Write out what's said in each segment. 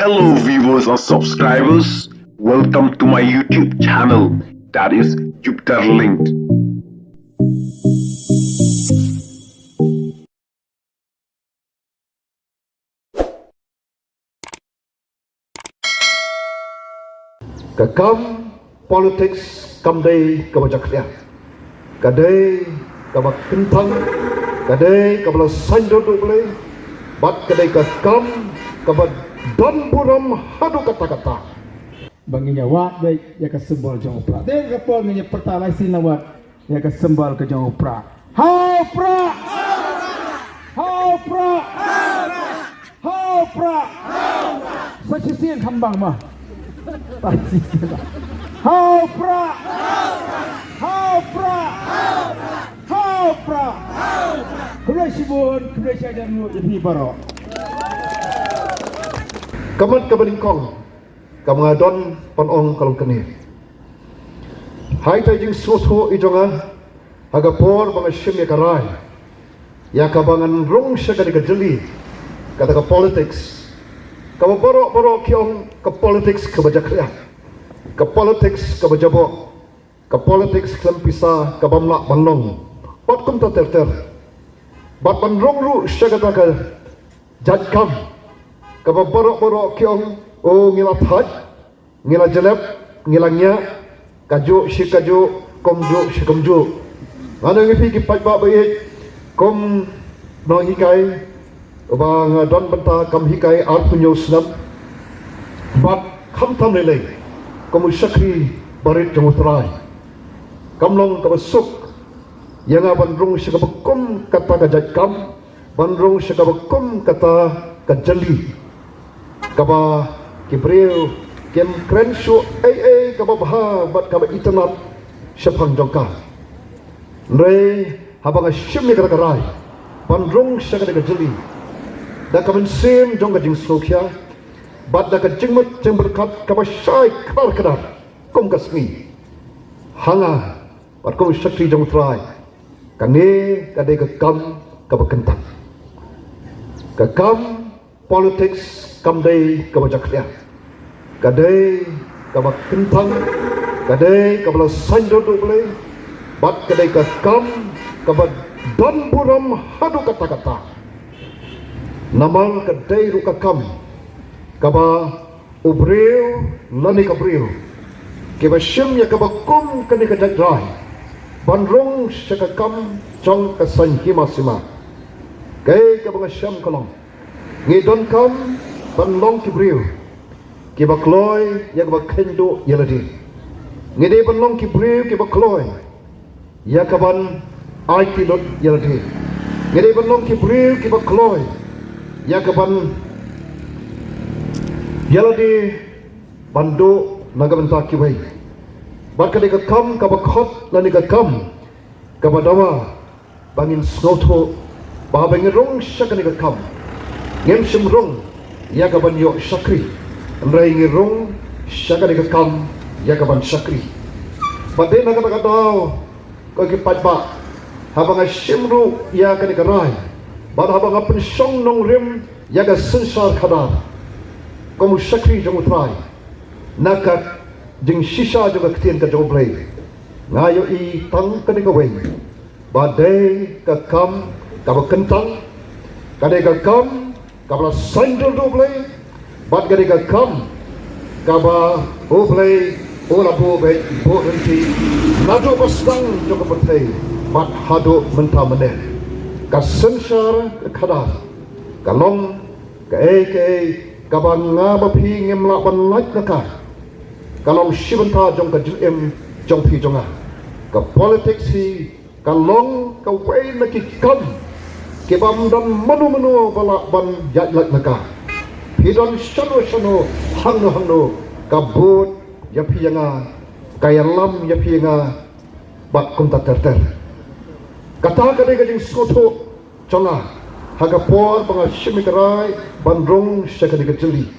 Hello viewers and subscribers, welcome to my YouTube channel, that is Jupiter Linked. Kakam politics kamdai kabajaklia, kadai kabak kentang, kadai kabala sando doble, bat kadai kakam kabak don buram hadu kata-kata. Banginya wat baik ya ke sembal jong pra. Dia kapal nya pertalai sinawat ya ke sembal ke jong pra. Hau pra. Hau pra. Hau pra. Sesian hambang mah. Hau pra. Hau pra. Hau pra. Kurai sibun, kurai saja nu jadi baro. Kamat kabalingkong, kamangadon panong kalong kenir. Hai tajing soto ijonga, hagapor banga shimya karai. Ya kabangan rong siya ka jeli, kata ka politics. Kama boro kiong ka politics kabajakriya, ka politics kabajabo, ka politics klampisa kabamla banlong. Bat kum ta ter. Bat banrong ru siya kata ka jadkam. Kaba borok kiong o ngila thaj, ngila jelep, ngilangnya, kaju si kaju, komju si komju. Ano ngipi ki pajba baik, kom no hikai, bang don benta kam hikai ar punyo snap, bat kam tam lele, komu syakri barit jomutrai, kam long kaba suk, yang bandrung si kaba kum kata kajat kam, bandrung si kaba kum kata kajali. Kaba kibril kem krensho kaba baha bat kaba internet syapang jongka nre habang shimmi garagarai pandrong syagada gajeli da kamen sim jongga jing slokya bat da ka jingmut jing berkat kaba syai kar kadar kom kasmi hanga bat kom syakri jong trai kane kadai ka kam kaba kentang ka kam politics kamdai kabajaklia, kadai kabak kentang, kadai kabala sando doble, bat kadai kakam kabak don buram hadu kata-kata. Namal kadai rukakam, kaba ubril lani kabril, kaba shim ya kaba kum kani kadai, bandrong syakakam jong kasan himasima, kai kaba ngasham kalong, ngidon kam banlong kibril kibakloy yakba kendo yaladi ngide banlong kibril kibakloy yakaban aitilot yaladi ngide banlong kibril kibakloy yakaban yaladi bando nagabanta kibai bakade ka kam kabakhot lani ka kam kabadawa bangin snoto babangin rong syakani ka kam ngem simrong yakaban yo syakri nrai ngirong syakani ka kam yakaban syakri pade na kata daw ko ki padba habang simru yakani ka rai bad habang pensong nong rim yaga sensar khadar komu syakri jong utrai naka jing shisha jong ktien ka jong play ngayo i tang kani ka wei bade ka kam ka kentang kade ka kam kabla sandal doble bat gade ka kam kaba oble ola bobe bohenti nado bastang joko patei bat hado menta mene ka sensar khada kalong ka kaba ngaba phi ngemla ban lak ka kalong shibanta jong ka jim jong phi jonga ka politics hi kalong ka wei na ki kam kebam dan manu balak ban jadlak maka hidon shano hangno kabut ya piyanga kaya lam ya piyanga bak kunta terter kata kadai gajing skoto chonga hagapor panga shimikarai bandrong syakadi kejeli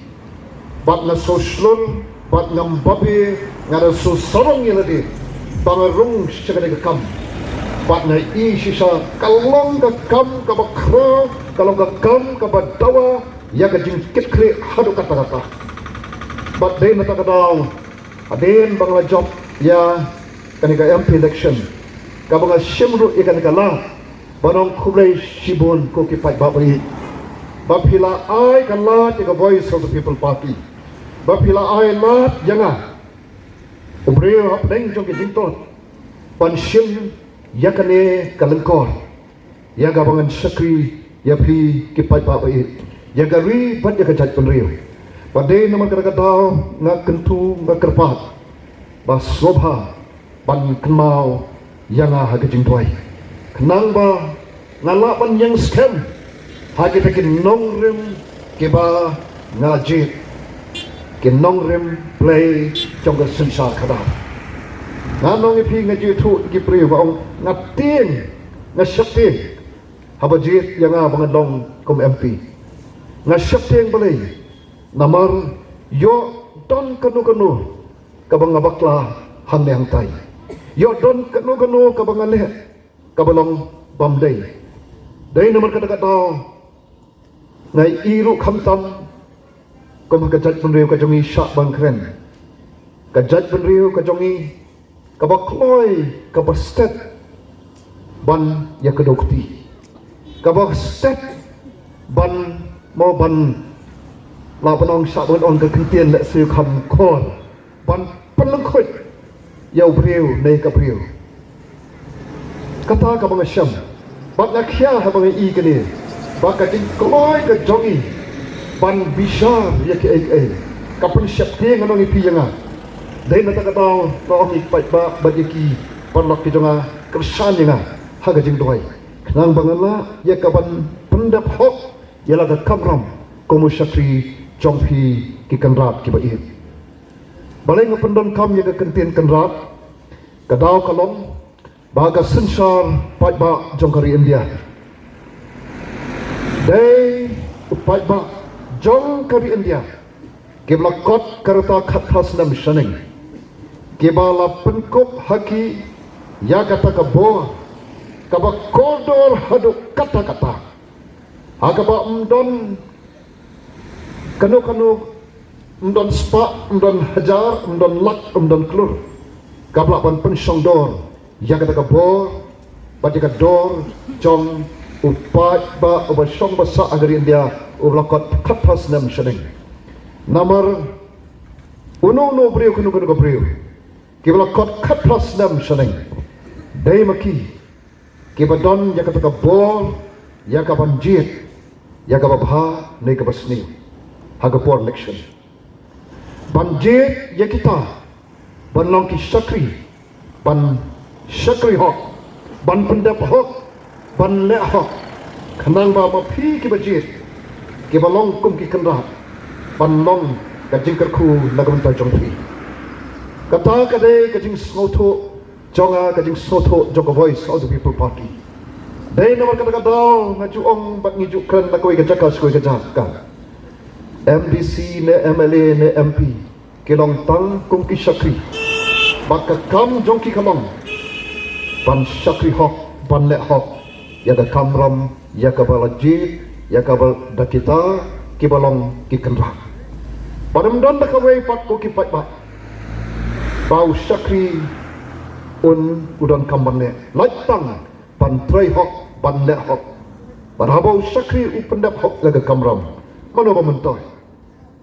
bat na soslun bat ngambabi ngada so sorong yeladi bangarung syakadi kam bat na i sisa kalong ka kam ka bakra kalong ka kam ka badawa ya ka jing kit kre hadu kata-kata but day na takadaw aden bangla job ya kanika MP election ka banga shimru ikan kala banong kublai shibun ko ki pai babai bapila ai kala ti ka voice of the people party bapila ai lat yanga ubreu hap deng jong ki jington pan shim yakane kalengkor ya ga bangan sakri ya pi ki pai babai ya gari bat ya ka jat penriu pada nama kadang-kadang ngak kentu ngak kerpat bas sobha ban kenau yang haga jingtuai kenang ba ngalapan yang scam hagi takin nongrim keba ngajit ke nongrim play jongga sensar kadang nganong ipi ngajit tu ki priu ba ong ngatin ngasyakti habajit yang bangadong kom MP ngasyakti yang balai namar yo don kanu kabang abakla hang ne hang tai yo don kanu kabang ale kabalong bamdai dai namar kata kata ngai iru khamtam kom kajat penriu kajongi syak bangkren kajat penriu kajongi kabakloi kabastet ban ya kedokti kabastet ban mo ban la penong sabun on ke kentien le siu kham khol ban peleng khoi yau priu nei ka priu kata ka bang syam bat na khia ha bang I ke ni ba ka ting kloi ka jongi ban bishar ya ke ai ka pen syap te nganong I pi yanga dei na ta ka tao no ong I pai ba ba ki pan lok ki jonga kersan yanga ha ga jing doi nang bangala ya ka ban pendap hok ya la ka kamram komu syakri jongpi ki kanrat ki bai balai ngapendon kam ya ka kentien kanrat kadau kalom baga sensar pai ba jongkari India dei pai ba jongkari India ke blakot karta khathas nam shaning ke bala penkop haki ya kata ka bo ka ba kodor hadu kata-kata aga ba umdon kanu umdon spa umdon hajar umdon lak umdon klur kabla ban pensong dor ya kata ka bor ba ka dor jong upat ba oba song basa agari India ublakot khathas nam shaning namar uno brio kanu ka brio kibla kot khathas nam shaning dai maki kibadon ya kata ka bor ya ka banjit ya ka babha nei ka basni Hagapur election banjit ya kita ban long ki sakri hok ban pendap hok ban le hok khanang ba ma phi ki bajit ki balong kum ki kanra ban long ka jingkar khu lagam ta jong phi kata ka de ka jing snotho jonga ka jing snotho joga voice of the people party dei nomor kata dau ngaju ong bat ngijukan na koi ka jakas koi ka jakka MDC ne MLA ne MP kilong tang kum ki sakri baka kam jong ki kamong ban sakri hok ban le hok ya ka kamram ya ka balajit ya ka bal dakita ki balong ki kanra padam don da ka wei pak ko ki pat ba bau sakri un udon kamban ne latang ban trai hok ban le hok barabau sakri u pendap hok la ka kamram mano ba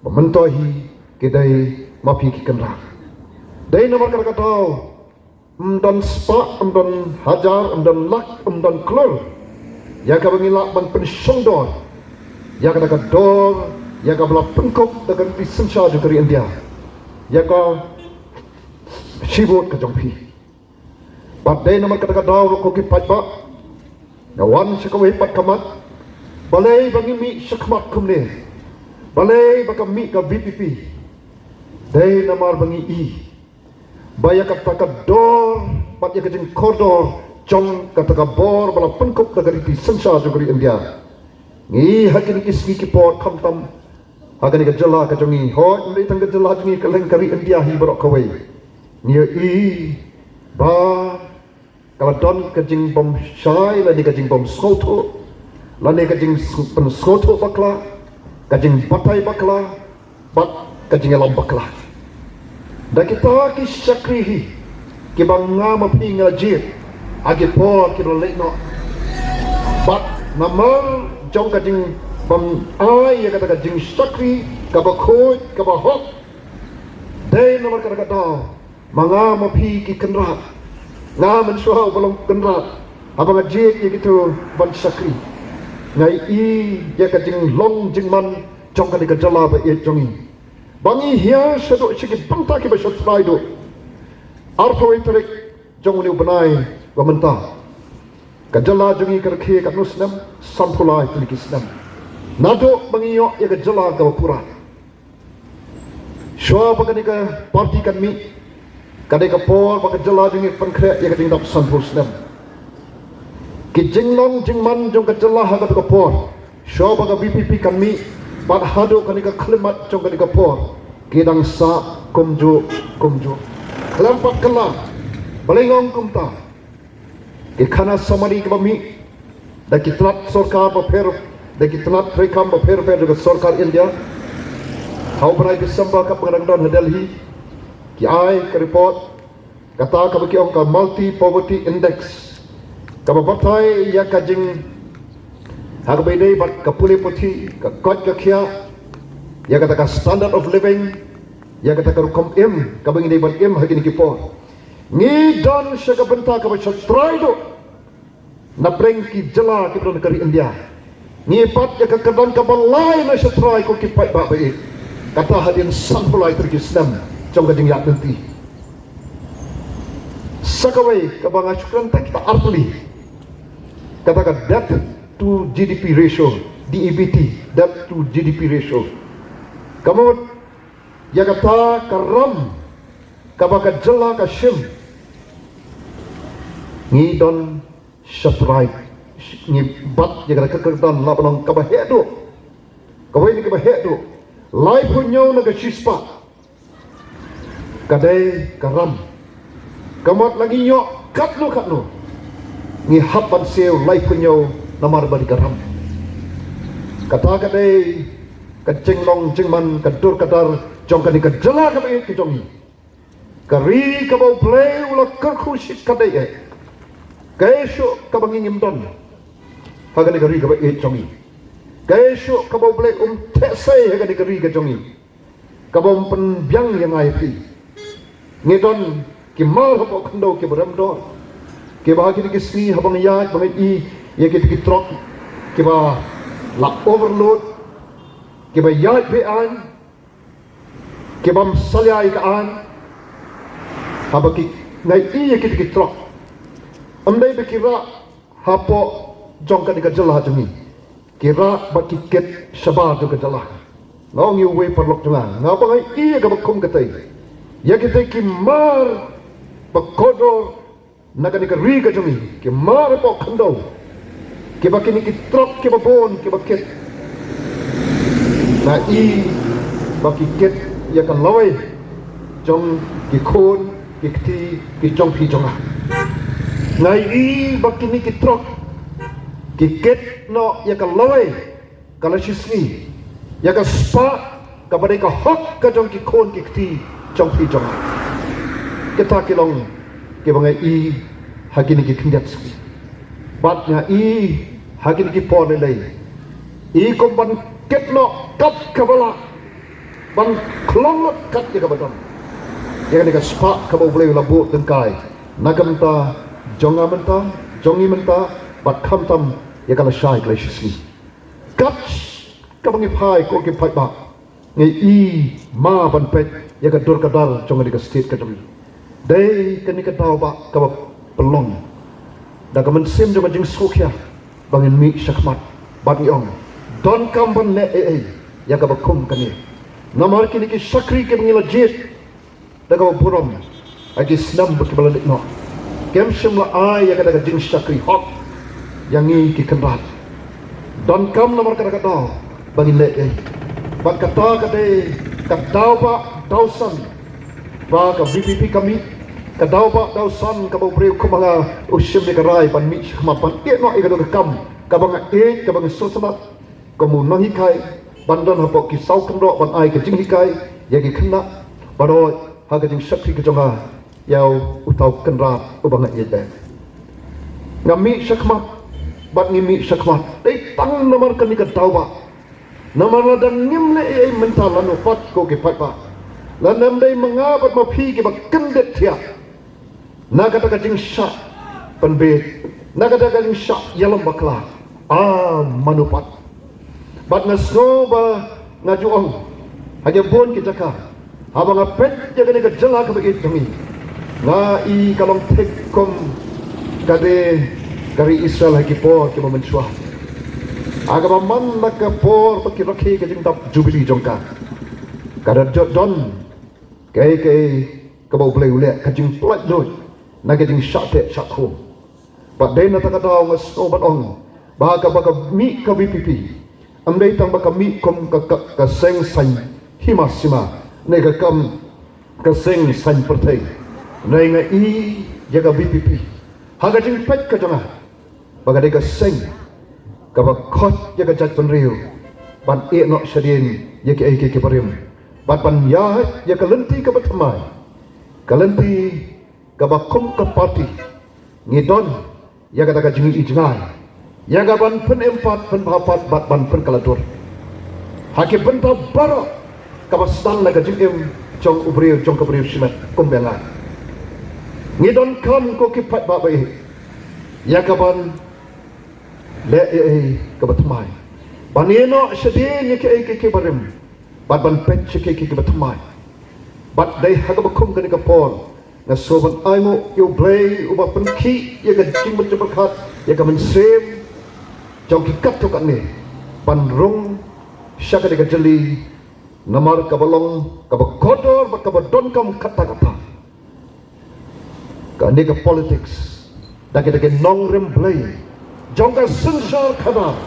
mementohi kedai mapi ki kenra dai nomor kata tau umdon spa umdon hajar umdon lak umdon klur ya ka bangila ban pensong dor ya ka dor ya ka bla pengkop dengan pisensa juga dari India ya ka sibut ka jongpi pat dai nomor kata tau ko ki pat ba nawan sikawi pat kamat balai bangi mi sakmat kumne balai baka mi ka VPP dai namar bangi I baya kata ka dor pat ya kajing koridor jong kata ka bor bala pengkop negari di sensa jogari India ngi hakini kisni ki pot khamtam hakini ka jala ka jongi hoi ndai tang ka jala jongi ka lengkari India hi barok kawai ni I ba kala don kajing bom shai la ni kajing bom skoto la ni kajing pen skoto bakla kajing batai bakla bat kajing alam bakla da kita ki syakrihi ki banga mapi ngajir agi por ki rolekno bat namal jong kajing bam ai ya kata kajing syakri ka bakoi ka bahok dai nomor kata manga mapi ki kenrat nga mensuha belum kenrat abang ajik ya gitu ban syakri ngai i ya kajing long jingman jong kali kajala ba e jongi bangi hia sado chiki panta ki ba shotrai do artho itrik jong ni banai wa menta kajala jongi karkhe ka nusnam sampula itlik islam nado bangi yo ya kajala ka pura shwa bagani ka party kan mi kadai ka por ba kajala jongi pankre ya kajing dap sampul islam ki jinglong jingman jong kajala ha ka por shwa baga BPP kan mi bat hado kanika klimat jong kanika por kidang sa kumju kelampat kala balingong kumta ke khana samari ke bami da kitlat sarkar ba pher da kitlat rekam ba pher juga sarkar India hau berai Desember ka pengadang Delhi ki ai ke report kata ka baki ong ka multi poverty index ka batai ya kajing hak bedai bat kapule puthi ka kot ka khia ya kata ka standard of living ya kata ka rukom im ka bangi dei ban im hagini ki po ni don shaka benta ka bachat traido na preng ki jala ki don kari India ni pat ya ka kadon ka balai na shatrai ko ki pai ba bai kata hadin sampulai terkisnam jong ka ding ya tenti sakawai ka banga chukran ta kita artuli kata ka debt to GDP ratio, DEBT, debt to GDP ratio. Kamu ya kata karam, kabaka jela kashim, ni don shatrai, ni bat ya kata kekerdan lapanong kabahedo, kawai ni kabahedo, lai punyo naga chispa, kadai karam, kamat lagi yo katno, ni hapan seo lai punyo namar bari karam kata kadai kacing long jingman kadur kadar jong kani kajala ka be ki jongi kari ka bau play ula kerku shit kadai e kaisho ka bangi ngimdon hagani kari ka be jongi kaisho ka bau play tesai hagani kari ka jongi ka bau pen byang yang ai pi ngidon ki mal ho khando ki baram do ki bahagi ki sni habang ya bangai i ya kita trok kita la overload kita yat bean kita salyai kaan apa ki ngai iya kita trok amdai bekira hapo jongka di kajalah jungi kira baki ket sabar tu kajalah long you way perlok junga ngapa ngai iya ka bakum katai ya kita ki mar bakodo nagani ka ri ka jungi ki mar po khando kiba kini ki trok kiba bon kiba ket na i baki ket ya kan lawai jong ki khon ki kti ki jong phi jonga na i baki ni ki trok ki ket no ya kan lawai kala shisni ya ka spa ka badai ka hok ka jong ki khon ki kti jong phi jonga kita kilong ki bangai i hakini ki khindat spi batnya i hakin ki pon lei i kom ban ketno kap kabala ban klong kat ya kabadon ya ni ka spa ka boleh labu tengkai nakamta jonga menta jongi menta bat khamtam ya kala shai glacially kat ka bangi phai ko ki phai ba ngai i ma ban pet ya ka dur kadar jonga di ka state ka jom dei ka ni ka tau ba ka pelong da ka men sim jo jing sokya bangin mi syakmat bagi ong don kamban ne ya ka bakum kani namar kini ki sakri ke ngila jit da ka burom agi snam baki baladik no kem shimla ai ya ka da jing sakri hok yang ni ki kenrat don kam namar ka da bangin le bak kata ka de ka daw ba dawsan ba ka BPP kami ka daw ba dawsan ka bau breu ko mga usim ni karai pan mi khma pan e no e ka kam ka bang e ka bang sosama ko mu nahi khai bandan hapok ki sau kendok ban ai ke jing hikai ya ki kena baroi ha ke jing sakti ke jonga yau utau kenra ubang ye be ngami sakmat bat ngimi sakmat dei tang nomor kan ka tauba nomor la dan ngimle ai mental lanu pat ko ki pat ba lanam dei mengabat ma phi ki ba kendet thia naga ta ka jing sha penbe naga ta ka jing sha yalam bakla manupat bat ngaso ba ngajuong haja bon ki jaka abang apet jaga ni ka jela ka bagi jami ngai kalong tekom kade dari Israel lagi por ki memensuah agama man maka por baki rakhi ke jing tap jubili jongka kada don kai ka bau play ule ka jing plat doi naga jing shate shakho bat dei na ta ka daw ngaso bat ong baka mi ka BPP amdei tang baka mi kom ka seng san himasima ne ka kam ka seng san pertai nei nga i jaga BPP haga jing pet ka janga baka de ka seng ka ba khot jaga jat penriu ban e no shadin ya ke parim ban ban ya ya ka lenti ka batmai ka lenti ka ba kom ka party ngidon ya ka ta jing i jangai ya gaban pen empat pen papat bat ban pen kalatur hakim pen tabara kabastan laga jim jong ubriu jong kabriu simat kumbenga ngidon kam ko kipat ba bai ya gaban le kabatmai banino shadin ke barim bat ban pet ke kabatmai bat dai hagabakum kan kapon na soban aimo yo blay uba penki ya ga jing berkat ya ga mensem jauh kikat tu kat ni panrung syaka dekat jeli namar kabalong kabakodor bakabadon kam kata-kata kani ke politics dak nong remblay jauh ka sensar khana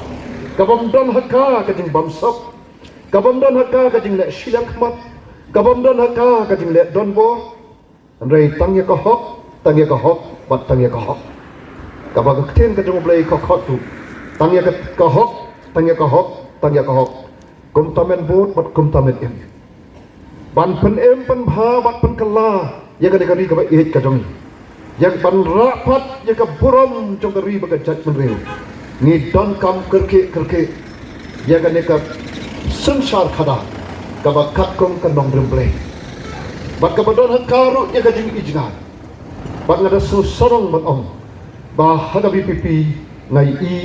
kabamdon haka ka jing bamsap kabamdon haka ka jing le silang khmat kabamdon haka ka jing le donbo andai tangya ka hok bat tangya ka hok kabag kten ka jing blay ka khatu tangya ka hok kum tamen bot bat kum tamen em ban pen em pen bha bat pen kala ya ka dekari ka it ka jong yang ban rapat ya ka buram jong kari ba ka jat menreu ni don kam kerke ya ka ne ka sensar khada ka ba kat kum ka nong remble bat ka badon hakaru ya ka jing ijngan bat ngada susarong bat ong ba hada BPP ngai i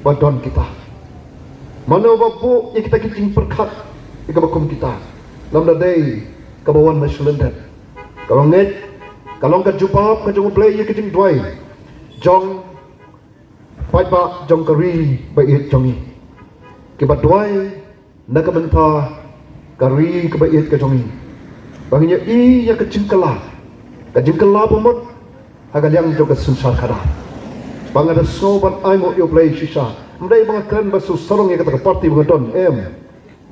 badon kita mana babu ya kita kicing perkat ika bakum kita lam dadai kabawan maslendat kalau nget kalau ka jupap ka jong play ya kicing dwai jong pai ba jong kari ba it jongi ke ba dwai na ka menta kari ka ba it ka jongi banginya i ya kicing kala pemot agar yang jong ka sunsar kada bangada soban aimo yo play shisha mdai bang kren basu sarong ya kata party bangadon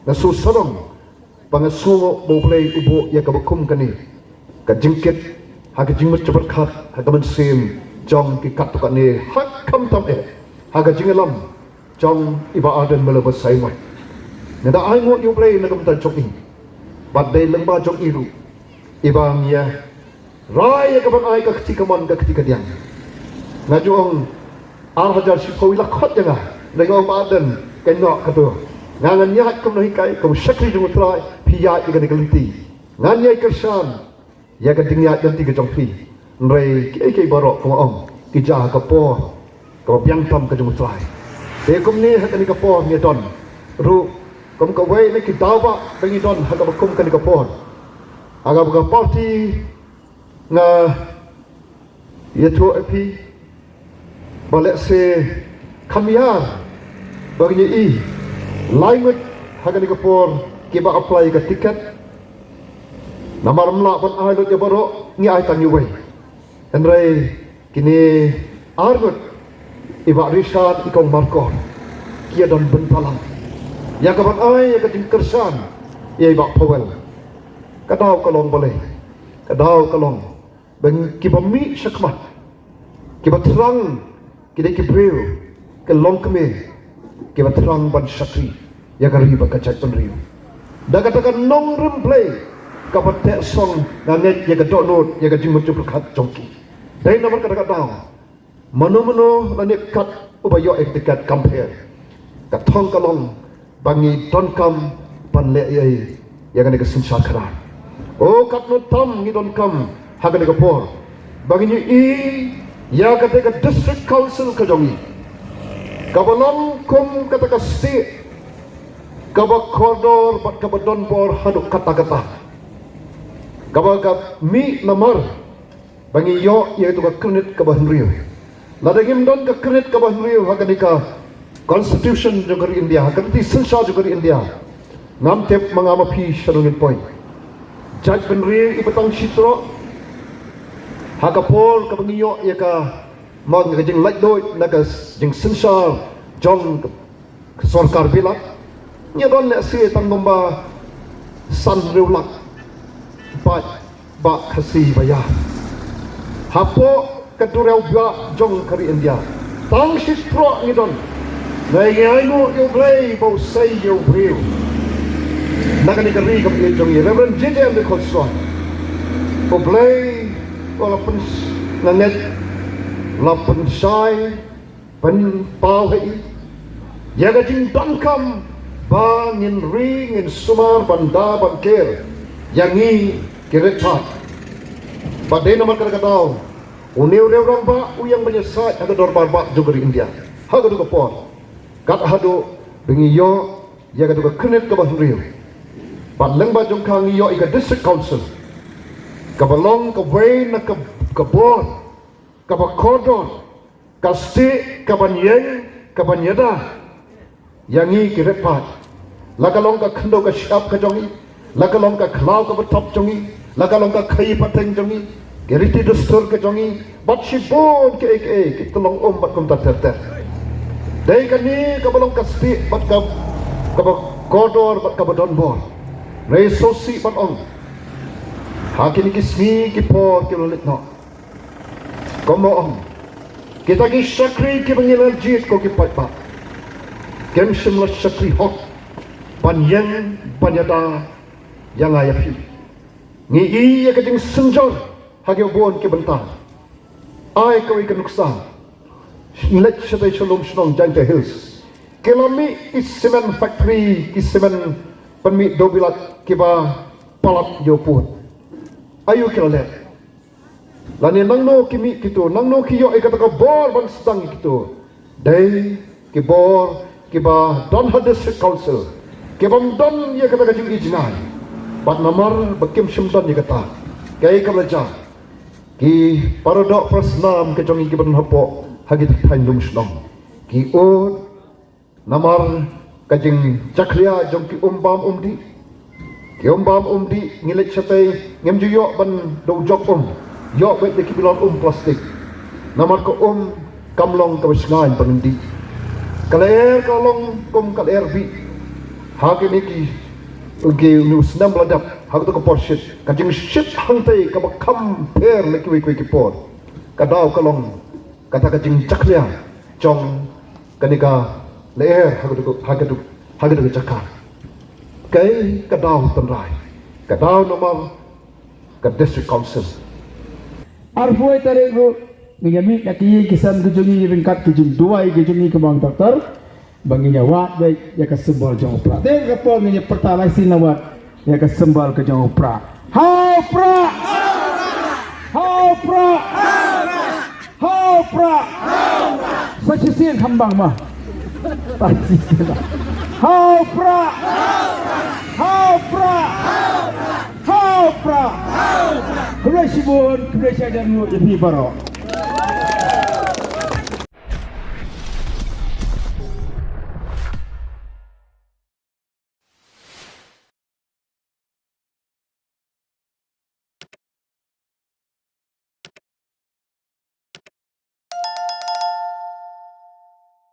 na su sarong bang sungo bo play ubo ya ka bakum kani ka jingkit ha ka jingmut cepat khat ha ka sim jong ki kat to kani hak kam tam ha ka jingelam jong iba aden mele basai mai nda aimo yo play na kam tan choking bat dei lengba jong iru ibang ya rai ka bang ai ka ktikaman ka ktikadiang ngajuang hajar sipawi lakot janga dengan badan kenok katu ngangan nyat kum nahi kai kum sakri jung trai piyat ikan ikaliti nganyai kersan ya kan tingnya janti ke jong pi nrei ke barok kum ong kijah ka po ka piang tam ka jung trai de kum ni hakan ka po ni don ru kum ka wei ni ki dawa bengi don haka kum kan ka po aga ka party nga yeto api boleh se kamiar baginya i lainut hagan ni kapor kiba apply ka tiket namar mla pon ailut ya baro ni ai tang yuwei enrei kini argut iba risad ikong markor kia don bentalang ya kapan ai ya kating kersan ya iba powel kadau kalong boleh kadau kalong bang kiba mi syakmat kiba terang kita kibreu ke long keme ke terang ban syakri ya kari bakacak penriu da katakan nong remplay kapat tek song nganet ya gadok not ya gajimut jupkat jongki dai nomor kata daw mano lanik kat ubayo etikat compare katong kalong bangi don kam pan le ye ya kan ke sunsa kara o kat no tam ni don kam haga ne kapor bangi ni ya kata ke district council ka jongi kabalong kum kata ke state kabak koridor bat kabadon bor haduk kata-kata kabak mi namar bangi yo iaitu ka kredit ka bahnriyo ladagim don ka kredit ka bahnriyo hakanika constitution juga di India hakan ti sensa juga di India ngam tep mangama pi shadungin point judge bahnriyo ibatang sitro hakapol ka bangi yo ia ka mag ngajing light doi naga jing sensa jong sarkar bilak nya don le si tang bomba san reulak ba khasi baya hapo kadurau ba jong kari India tang sitro ni don nai ngai no yo play bo say yo real nakani kari kam ye jong ye reverend JJ de khoswa bo play wala pen nanet la pen sai pen pau hei ya ga jing don kam bangin ring in sumar banda banker yangi kirepat pada nomor kata uniu orang ba uyang menyesat ada dorbar ba juga di India haga du kapor kat hadu bengi yo ya ga du kenet ka bahriyo padlang ba jong kang yo ika district council ka balong ka way na ka bor ka ba kodor ka sti ka banyeng ka banyeda yangi kirepat lakalong ka khando ka shap ka jongi lakalong ka khlau ka batop jongi lakalong ka khai pateng jongi geriti dustur ka jongi bat shibon ke kitolong bat kum ta ter dai kani ka balong ka sti bat ka kodor bat ka badon bor rei sosi bat on hakini kismi ki por ki lolit no komo on kita ki sakri ki bangilan jit ko ki pat kem shimla sakri hot panjang panyata yang ayapi ngi iya kajing senjor hage bon ke bentang ai ko ikan nuksan let shatai shalom shnong jante hills kelami is cement factory is cement panmi dobilat kiba palat yoput ayu kelale lani nangno kimi kitu nangno kiyo ikata ka bor ban stang kitu dai kibor kiba don district council kibam don ya kata kajing ijnai bat namar bakim shimdon ya kata kai kamlaja ki parodok prasnam ke jongi kiban hapo hagit thaindum shnong ki o namar kajing chakria jong ki umbam umdi ngilet chatai ngemju yo ban do jok yo bet ki bilon plastik namar ko kamlong ka bisngan panundi kaler kalong kaler bi hakini ki uge news nam ladap hak to ko porshit kajing shit hangtai ka bakam per le ki ki por kadau kalong kata kajing chaklia jong kanika leer hak to chakka kai kadau tanrai kadau nomor ka district council arfoi tare ro ngami naki kisan kujungi ringkat kujung dua kujungi kemang doktor banginya wat baik ya kesembal jong pra den kapol nya pertalai sinawat ya kesembal ke jong pra hau pra sacisin hambang mah pasti hau pra Kresibun kresya dan mu ibi baro